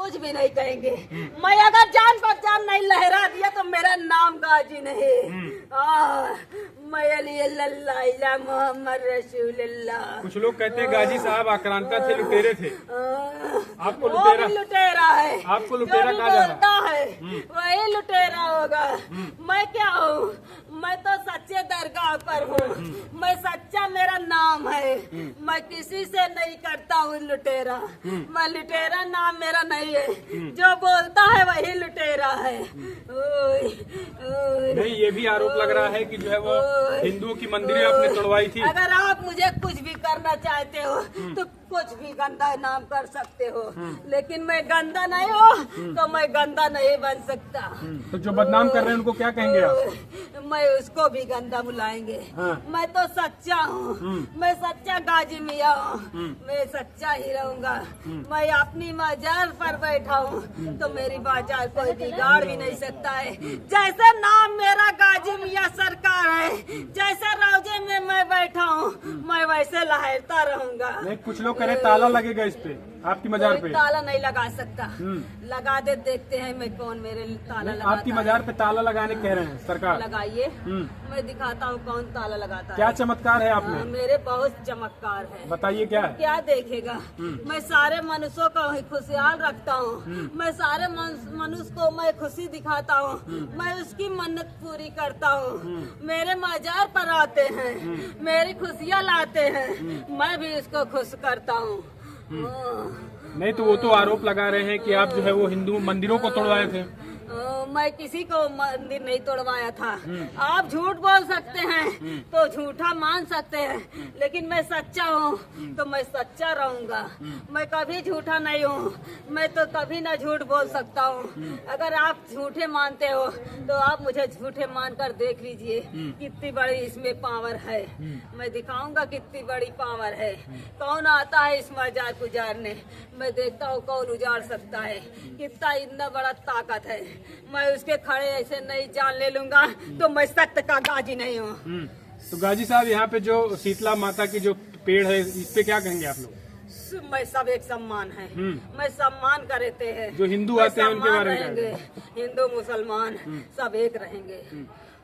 कुछ भी नहीं कहेंगे। मैं अगर जान पहचान नहीं लहरा दिया तो मेरा नाम गाजी नहीं। मैं अली अल्लाह इला मोहम्मद रसूलुल्लाह। कुछ लोग कहते हैं गाजी साहब आक्रांता थे, लुटेरे थे। आपको वो लुटेरा भी लुटेरा है। आपको लुटेरा जो कहा जा बोलता है वही लुटेरा होगा। मैं क्या हूँ? मैं तो सच्चे दरगाह पर हूँ। मैं सच्चा मेरा नाम है। मैं किसी से नहीं करता हूँ लुटेरा। मैं लुटेरा नाम मेरा नहीं है। जो बोलता है वही लुटेरा है। नहीं, ये भी आरोप लग रहा है कि जो है वो हिंदुओं की मंदिरें आपने तोड़वाई थी। अगर आप मुझे कुछ भी करना चाहते हो तो कुछ भी गंदा नाम कर सकते हो, लेकिन मैं गंदा नहीं हूँ तो मैं गंदा नहीं बन सकता। तो जो बदनाम कर रहे हैं उनको क्या कहेंगे आप? मैं उसको भी गंदा बुलाएंगे। हाँ। मैं तो सच्चा हूँ। मैं सच्चा गाजी मियाँ हूँ। मैं सच्चा ही रहूँगा। मैं अपनी मजार पर बैठा हूँ तो मेरी बाजार कोई बिगाड़ भी नहीं सकता है। जैसे नाम मेरा गाजी मियाँ सरकार है, जैसे रोजे में मैं बैठा हूँ मैं वैसे लहरता रहूँगा। नहीं, कुछ लोग कह रहे ताला लगेगा इस पे, आपकी मजार पे। ताला नहीं लगा सकता। लगा दे, देखते हैं मैं कौन मेरे ताला लगाता आपकी मजार पे ताला लगाने कह रहे हैं सरकार। लगाइए, मैं दिखाता हूँ कौन ताला लगाता क्या है। चमत्कार है आप में? मेरे बहुत चमत्कार है। बताइए क्या है? क्या देखेगा? मैं सारे मनुष्यों को खुशहाल रखता हूँ। मैं सारे मनुष्य को मैं खुशी दिखाता हूँ। मैं उसकी मन्नत पूरी करता हूँ। मेरे मजार पर आते हैं, मेरी खुशियाँ लाते हैं, मैं भी उसको खुश करता हूँ। नहीं, तो वो तो आरोप लगा रहे हैं कि आप जो है वो हिंदू मंदिरों को तोड़वाए थे। मैं किसी को मंदिर नहीं तोड़वाया था। आप झूठ बोल सकते हैं तो झूठा मान सकते हैं, लेकिन मैं सच्चा हूँ तो मैं सच्चा रहूँगा। मैं कभी झूठा नहीं हूँ। मैं तो कभी ना झूठ बोल सकता हूँ। अगर आप झूठे मानते हो तो आप मुझे झूठे मानकर देख लीजिए कितनी बड़ी इसमें पावर है। मैं दिखाऊंगा कितनी बड़ी पावर है। कौन आता है इस मजार गुजारने, मैं देखता हूँ कौन उजाड़ सकता है। कितना इतना बड़ा ताकत है। मैं उसके खड़े ऐसे नहीं जान ले लूंगा तो मैं सत्य का गाजी नहीं हूँ। तो गाजी साहब, यहाँ पे जो शीतला माता की जो पेड़ है इस पे क्या कहेंगे आप लोग? मैं सब एक सम्मान है। मैं सम्मान करते हैं। जो हिंदू आते हैं उनके बारे में रहेंगे। हिंदू मुसलमान सब एक रहेंगे।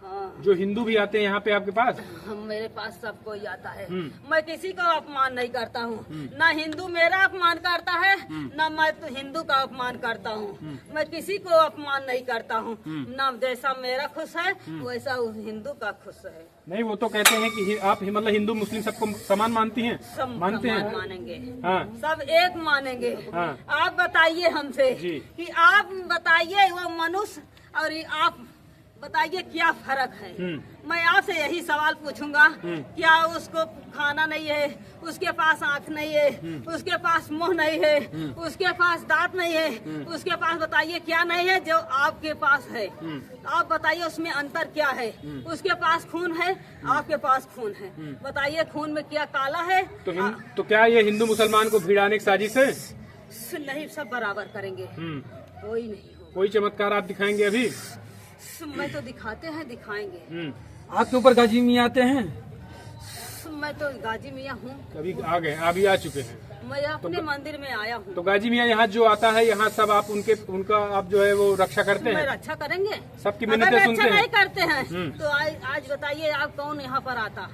हाँ। जो हिंदू भी आते हैं यहाँ पे आपके पास? मेरे पास सब कोई आता है। मैं किसी को अपमान नहीं करता हूँ। ना हिंदू मेरा अपमान करता है, ना मैं तो हिंदू का अपमान करता हूँ। मैं किसी को अपमान नहीं करता हूँ। ना जैसा मेरा खुश है वैसा उस हिंदू का खुश है। नहीं, वो तो कहते हैं कि आप मतलब हिंदू मुस्लिम सबको समान मानती हैं? मानते हैं? मानेंगे। हाँ। सब एक मानेंगे। हाँ। आप बताइए हमसे कि आप बताइए वो मनुष्य और ये आप बताइए क्या फर्क है। मैं आपसे यही सवाल पूछूंगा, क्या उसको खाना नहीं है, उसके पास आँख नहीं है, उसके पास मुंह नहीं है, उसके पास दांत नहीं है, उसके पास बताइए क्या नहीं है जो आपके पास है। आप बताइए उसमें अंतर क्या है। उसके पास खून है, आपके पास खून है। बताइए खून में क्या काला है। तो क्या ये हिंदू मुसलमान को भिड़ाने की साजिश है? नहीं, सब बराबर करेंगे। कोई नहीं हो। कोई चमत्कार आप दिखाएंगे अभी? मैं तो दिखाते हैं, दिखाएंगे। आपके ऊपर गाजी मियाँ आते हैं? मैं तो गाजी मियाँ हूँ। कभी आ गए, अभी आ चुके हैं। मैं अपने मंदिर में आया हूँ। तो गाजी मियाँ यहाँ जो आता है, यहाँ सब आप उनका आप जो है वो रक्षा करते हैं? रक्षा करेंगे। सबकी मिन्नतें सुनते हैं? नहीं करते हैं तो आज बताइए आप कौन यहाँ पर आता?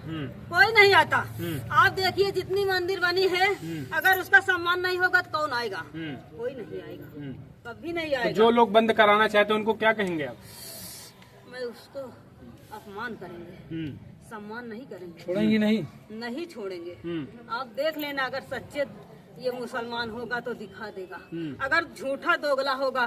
कोई नहीं आता। आप देखिए जितनी मंदिर बनी है, अगर उसका सम्मान नहीं होगा तो कौन आएगा? कोई नहीं आएगा, कभी नहीं आएगा। जो लोग बंद कराना चाहते हैं उनको क्या कहेंगे आप? मैं उसको अपमान करेंगे, सम्मान नहीं करेंगे। छोड़ेंगे नहीं? नहीं छोड़ेंगे। आप देख लेना, अगर सच्चे ये मुसलमान होगा तो दिखा देगा, अगर झूठा दोगला होगा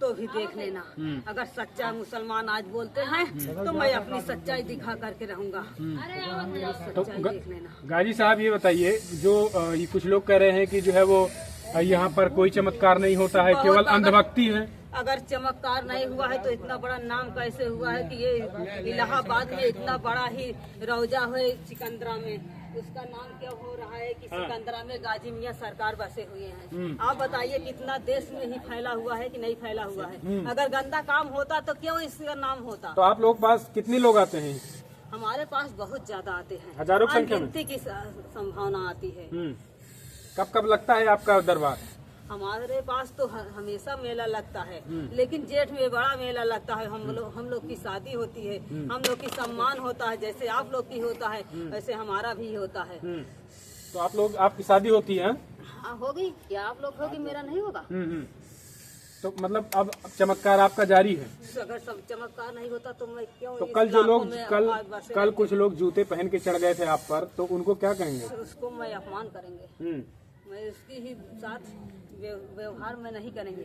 तो भी देख लेना। अगर सच्चा मुसलमान आज बोलते हैं तो मैं अपनी सच्चाई दिखा करके रहूंगा। सच्चाई देख लेना। गाजी साहब, ये बताइए, जो ये कुछ लोग कह रहे हैं कि जो है वो यहाँ पर कोई चमत्कार नहीं होता है, केवल अंधभक्ति है। अगर चमत्कार नहीं हुआ है तो इतना बड़ा नाम कैसे हुआ है कि ये इलाहाबाद में इतना बड़ा ही रौजा है सिकंदरा में, उसका नाम क्या हो रहा है कि सिकंदरा में गाजी मियाँ सरकार बसे हुए हैं। आप बताइए कितना देश में ही फैला हुआ है कि नहीं फैला हुआ है। अगर गंदा काम होता तो क्यों इसका नाम होता। तो आप लोग पास कितने लोग आते हैं? हमारे पास बहुत ज्यादा आते हैं, हजारों की संख्या में की संभावना आती है। कब कब लगता है आपका दरबार? हमारे पास तो हमेशा मेला लगता है, लेकिन जेठ में बड़ा मेला लगता है। हम लोग की शादी होती है, हम लोग की सम्मान होता है, जैसे आप लोग की होता है वैसे हमारा भी होता है। तो आप लोग, आपकी शादी होती है? हाँ होगी, क्या आप लोग होगी, मेरा नहीं होगा। तो मतलब अब चमत्कार आपका जारी है। अगर सब चमत्कार नहीं होता तो मैं क्यों। तो कल जो लोग कल कुछ लोग जूते पहन के चढ़ गए थे आप पर, तो उनको क्या कहेंगे? उसको मैं अपमान करेंगे, मैं उसकी ही साथ व्यवहार में नहीं करेंगे,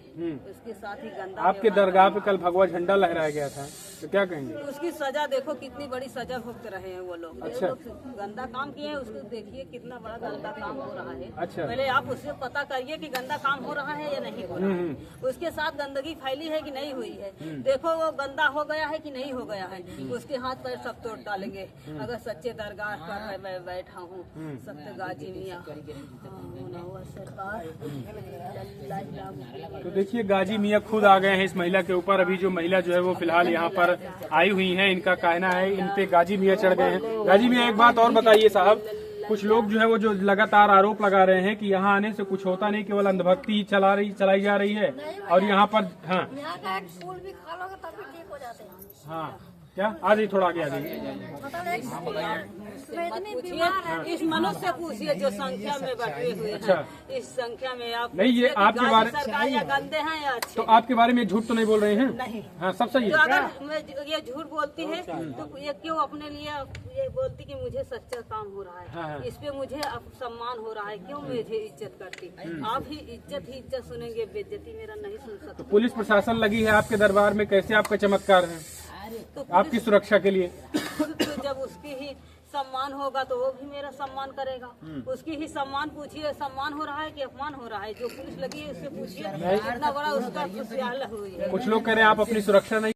उसके साथ ही गंदा। आपके दरगाह पे कल भगवा झंडा लहराया गया था, तो क्या कहेंगे? उसकी सजा देखो, कितनी बड़ी सजा भुगत रहे हैं वो लोग। अच्छा। जो लोग गंदा काम किए हैं उसको देखिए कितना बड़ा गंदा काम हो रहा है। अच्छा। पहले आप उससे पता करिए कि गंदा काम हो रहा है या नहीं हो रहा है, उसके साथ गंदगी फैली है कि नहीं हुई है। देखो वो गंदा हो गया है कि नहीं हो गया है, उसके हाथ पैर सब तोड़ डालेंगे। अगर सच्चे दरगाह पर मैं बैठा हूँ, सत्य गाजी मियाँ सरकार। तो देखिए गाजी मियाँ खुद आ गए हैं इस महिला के ऊपर। अभी जो महिला जो है वो फिलहाल यहाँ पर आई हुई हैं, इनका कहना है इन पे गाजी मियाँ चढ़ गए हैं। गाजी मियाँ एक बात और बताइए साहब, कुछ लोग जो है वो जो लगातार आरोप लगा रहे हैं कि यहाँ आने से कुछ होता नहीं, केवल अंधभक्ति चलाई जा रही है और यहाँ पर हाँ का एक फूल भी खा लोगे तब भी ठीक हो जाते हैं। हाँ क्या आ जाइए, थोड़ा आगे आ जाइए। इस मनुष्य से पूछिए जो संख्या में बटे हुए हैं, इस संख्या में आप नहीं, ये आपके बारे सरकार या गंदे हैं या अच्छे। तो आपके बारे में झूठ तो नहीं बोल रहे हैं? नहीं। हाँ सब सही तो है। अगर मैं ये झूठ बोलती है तो ये क्यों अपने लिए ये बोलती कि मुझे सच्चा काम हो रहा है, हाँ। इस पे मुझे अब सम्मान हो रहा है, क्यों मुझे इज्जत करती? आप ही इज्जत सुनेंगे, बेइज्जती मेरा नहीं सुन सकते। तो पुलिस प्रशासन लगी है आपके दरबार में, कैसे आपका चमत्कार है तो आपकी सुरक्षा के लिए? तो जब उसकी ही सम्मान होगा तो वो भी मेरा सम्मान करेगा। उसकी ही सम्मान पूछिए, सम्मान हो रहा है कि अपमान हो रहा है। जो पुलिस लगी है उससे पूछिए, इतना बड़ा उसका खुशियाल हुई है। कुछ लोग कह रहे हैं आप अपनी सुरक्षा नहीं